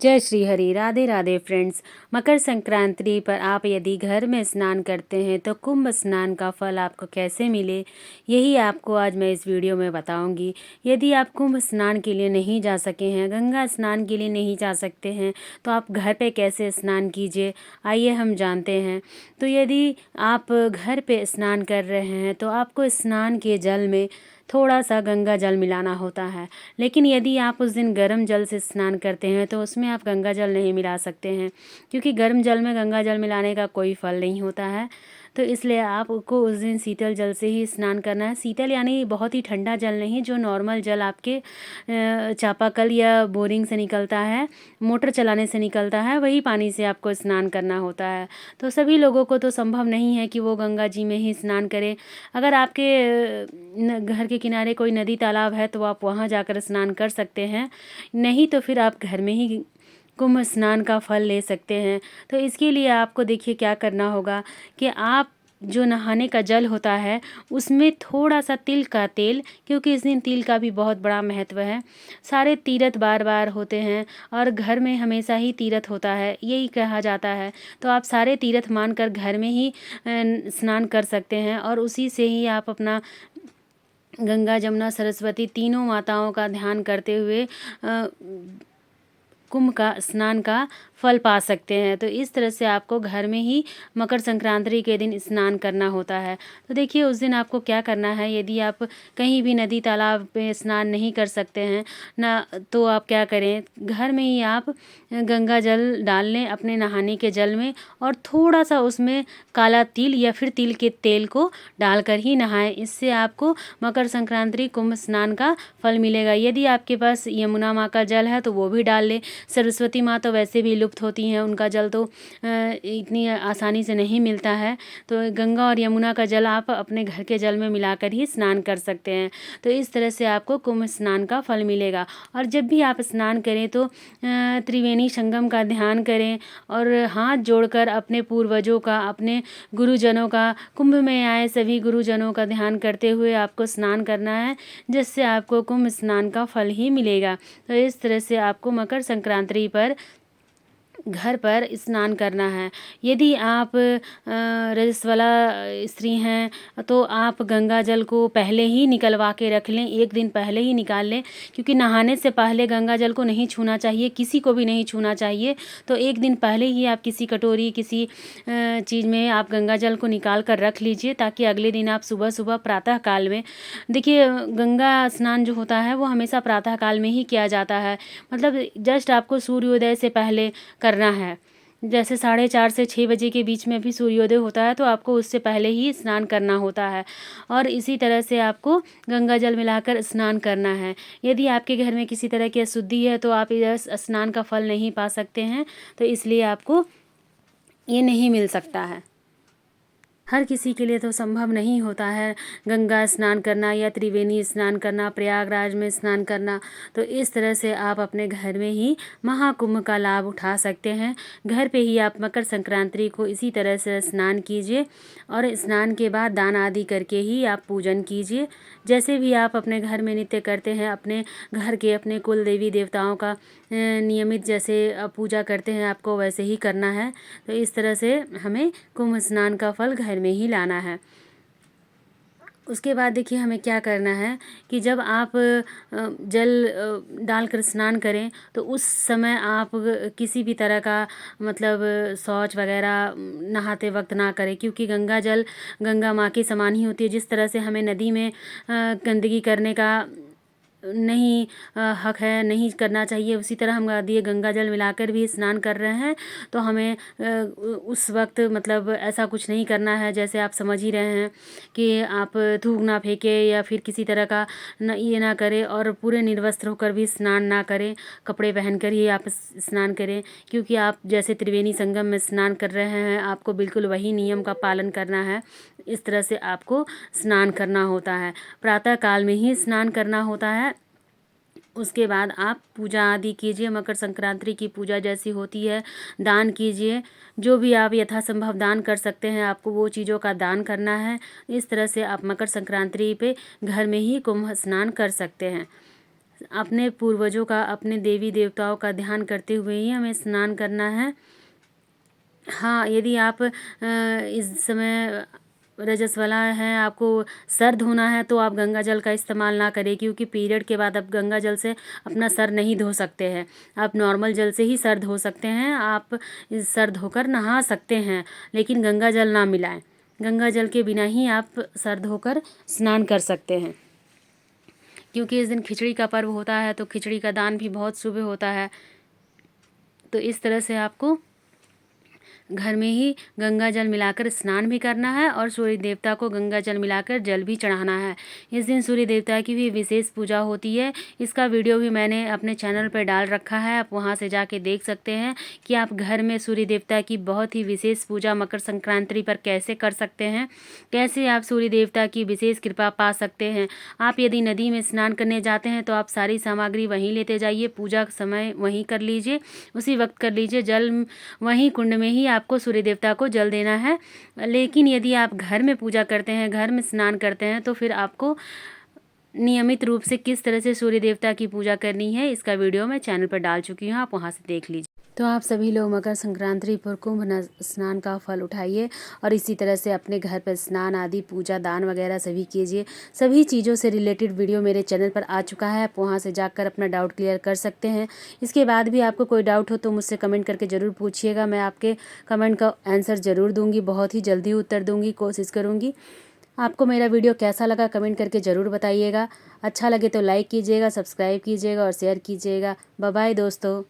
जय श्री हरि। राधे राधे फ्रेंड्स। मकर संक्रांति पर आप यदि घर में स्नान करते हैं तो कुंभ स्नान का फल आपको कैसे मिले, यही आपको आज मैं इस वीडियो में बताऊंगी। यदि आप कुंभ स्नान के लिए नहीं जा सके हैं, गंगा स्नान के लिए नहीं जा सकते हैं, तो आप घर पे कैसे स्नान कीजिए, आइए हम जानते हैं। तो यदि आप घर पे स्नान कर रहे हैं तो आपको स्नान के जल में थोड़ा सा गंगा जल मिलाना होता है। लेकिन यदि आप उस दिन गर्म जल से स्नान करते हैं तो उसमें आप गंगा जल नहीं मिला सकते हैं, क्योंकि गर्म जल में गंगा जल मिलाने का कोई फल नहीं होता है। तो इसलिए आपको उस दिन शीतल जल से ही स्नान करना है। शीतल यानी बहुत ही ठंडा जल नहीं, जो नॉर्मल जल आपके चापाकल या बोरिंग से निकलता है, मोटर चलाने से निकलता है, वही पानी से आपको स्नान करना होता है। तो सभी लोगों को तो संभव नहीं है कि वो गंगा जी में ही स्नान करें। अगर आपके घर के किनारे कोई नदी तालाब है तो आप वहाँ जाकर स्नान कर सकते हैं, नहीं तो फिर आप घर में ही कुंभ स्नान का फल ले सकते हैं। तो इसके लिए आपको देखिए क्या करना होगा कि आप जो नहाने का जल होता है उसमें थोड़ा सा तिल का तेल, क्योंकि इस दिन तिल का भी बहुत बड़ा महत्व है। सारे तीर्थ बार बार होते हैं और घर में हमेशा ही तीर्थ होता है, यही कहा जाता है। तो आप सारे तीर्थ मानकर घर में ही स्नान कर सकते हैं और उसी से ही आप अपना गंगा जमुना सरस्वती तीनों माताओं का ध्यान करते हुए कुंभ का स्नान का फल पा सकते हैं। तो इस तरह से आपको घर में ही मकर संक्रांति के दिन स्नान करना होता है। तो देखिए उस दिन आपको क्या करना है, यदि आप कहीं भी नदी तालाब पे स्नान नहीं कर सकते हैं ना, तो आप क्या करें, घर में ही आप गंगा जल डाल लें अपने नहाने के जल में और थोड़ा सा उसमें काला तिल या फिर तिल के तेल को डालकर ही नहाएं। इससे आपको मकर संक्रांति कुंभ स्नान का फल मिलेगा। यदि आपके पास यमुना माँ का जल है तो वो भी डाल लें। सरस्वती माँ तो वैसे भी लुप्त होती हैं, उनका जल तो इतनी आसानी से नहीं मिलता है। तो गंगा और यमुना का जल आप अपने घर के जल में मिलाकर ही स्नान कर सकते हैं। तो इस तरह से आपको कुंभ स्नान का फल मिलेगा। और जब भी आप स्नान करें तो त्रिवेणी संगम का ध्यान करें और हाथ जोड़कर अपने पूर्वजों का, अपने गुरुजनों का, कुंभ में आए सभी गुरुजनों का ध्यान करते हुए आपको स्नान करना है, जिससे आपको कुंभ स्नान का फल ही मिलेगा। तो इस तरह से आपको मकर संक्रांति पर घर पर स्नान करना है। यदि आप रजस्वला स्त्री हैं तो आप गंगा जल को पहले ही निकलवा के रख लें, एक दिन पहले ही निकाल लें, क्योंकि नहाने से पहले गंगा जल को नहीं छूना चाहिए, किसी को भी नहीं छूना चाहिए। तो एक दिन पहले ही आप किसी कटोरी, किसी चीज़ में आप गंगा जल को निकाल कर रख लीजिए, ताकि अगले दिन आप सुबह सुबह प्रातः काल में, देखिए गंगा स्नान जो होता है वो हमेशा प्रातः काल में ही किया जाता है। मतलब जस्ट आपको सूर्योदय से पहले करना है। जैसे 4:30 से 6 बजे के बीच में भी सूर्योदय होता है, तो आपको उससे पहले ही स्नान करना होता है और इसी तरह से आपको गंगा जल मिलाकर स्नान करना है। यदि आपके घर में किसी तरह की अशुद्धि है तो आप इस स्नान का फल नहीं पा सकते हैं, तो इसलिए आपको ये नहीं मिल सकता है। हर किसी के लिए तो संभव नहीं होता है गंगा स्नान करना या त्रिवेणी स्नान करना, प्रयागराज में स्नान करना। तो इस तरह से आप अपने घर में ही महाकुंभ का लाभ उठा सकते हैं। घर पे ही आप मकर संक्रांति को इसी तरह से स्नान कीजिए और स्नान के बाद दान आदि करके ही आप पूजन कीजिए। जैसे भी आप अपने घर में नित्य करते हैं, अपने घर के, अपने कुल देवी देवताओं का नियमित जैसे पूजा करते हैं, आपको वैसे ही करना है। तो इस तरह से हमें कुंभ स्नान का फल घर में ही लाना है। उसके बाद देखिए हमें क्या करना है कि जब आप जल डालकर स्नान करें तो उस समय आप किसी भी तरह का मतलब शौच वगैरह नहाते वक्त ना करें, क्योंकि गंगा जल गंगा माँ के समान ही होती है। जिस तरह से हमें नदी में गंदगी करने का नहीं हक है, नहीं करना चाहिए, उसी तरह हम दिए गंगा जल मिलाकर भी स्नान कर रहे हैं तो हमें उस वक्त मतलब ऐसा कुछ नहीं करना है। जैसे आप समझ ही रहे हैं कि आप थूक ना फेंके या फिर किसी तरह का ये ना करें और पूरे निर्वस्त्र होकर भी स्नान ना करें, कपड़े पहनकर ही आप स्नान करें, क्योंकि आप जैसे त्रिवेणी संगम में स्नान कर रहे हैं, आपको बिल्कुल वही नियम का पालन करना है। इस तरह से आपको स्नान करना होता है, प्रातः काल में ही स्नान करना होता है। उसके बाद आप पूजा आदि कीजिए, मकर संक्रांति की पूजा जैसी होती है दान कीजिए। जो भी आप यथासंभव दान कर सकते हैं, आपको वो चीज़ों का दान करना है। इस तरह से आप मकर संक्रांति पे घर में ही कुंभ स्नान कर सकते हैं। अपने पूर्वजों का, अपने देवी देवताओं का ध्यान करते हुए ही हमें स्नान करना है। हाँ, यदि आप इस समय रजस्वला हैं, आपको सर धोना है, तो आप गंगा जल का इस्तेमाल ना करें, क्योंकि पीरियड के बाद आप गंगा जल से अपना सर नहीं धो सकते हैं। आप नॉर्मल जल से ही सर धो सकते हैं। आप सर धोकर नहा सकते हैं, लेकिन गंगा जल ना मिलाएं। गंगा जल के बिना ही आप सर धोकर स्नान कर सकते हैं, क्योंकि इस दिन खिचड़ी का पर्व होता है, तो खिचड़ी का दान भी बहुत शुभ होता है। तो इस तरह से आपको घर में ही गंगा जल मिलाकर स्नान भी करना है और सूर्य देवता को गंगा जल मिलाकर जल भी चढ़ाना है। इस दिन सूर्य देवता की भी विशेष पूजा होती है। इसका वीडियो भी मैंने अपने चैनल पर डाल रखा है, आप वहां से जाके देख सकते हैं कि आप घर में सूर्य देवता की बहुत ही विशेष पूजा मकर संक्रांति पर कैसे कर सकते हैं, कैसे आप सूर्य देवता की विशेष कृपा पा सकते हैं। आप यदि नदी में स्नान करने जाते हैं तो आप सारी सामग्री वहीं लेते जाइए, पूजा का समय वहीं कर लीजिए, उसी वक्त कर लीजिए। जल वहीं कुंड में ही आपको सूर्य देवता को जल देना है। लेकिन यदि आप घर में पूजा करते हैं, घर में स्नान करते हैं, तो फिर आपको नियमित रूप से किस तरह से सूर्य देवता की पूजा करनी है, इसका वीडियो मैं चैनल पर डाल चुकी हूँ, आप वहाँ से देख लीजिए। तो आप सभी लोग मकर संक्रांति पर कुंभ स्नान का फल उठाइए और इसी तरह से अपने घर पर स्नान आदि पूजा दान वगैरह सभी कीजिए। सभी चीज़ों से रिलेटेड वीडियो मेरे चैनल पर आ चुका है, आप वहां से जाकर अपना डाउट क्लियर कर सकते हैं। इसके बाद भी आपको कोई डाउट हो तो मुझसे कमेंट करके ज़रूर पूछिएगा, मैं आपके कमेंट का आंसर ज़रूर दूँगी, बहुत ही जल्दी उत्तर दूँगी, कोशिश करूँगी। आपको मेरा वीडियो कैसा लगा कमेंट करके ज़रूर बताइएगा। अच्छा लगे तो लाइक कीजिएगा, सब्सक्राइब कीजिएगा और शेयर कीजिएगा। बाय बाय दोस्तों।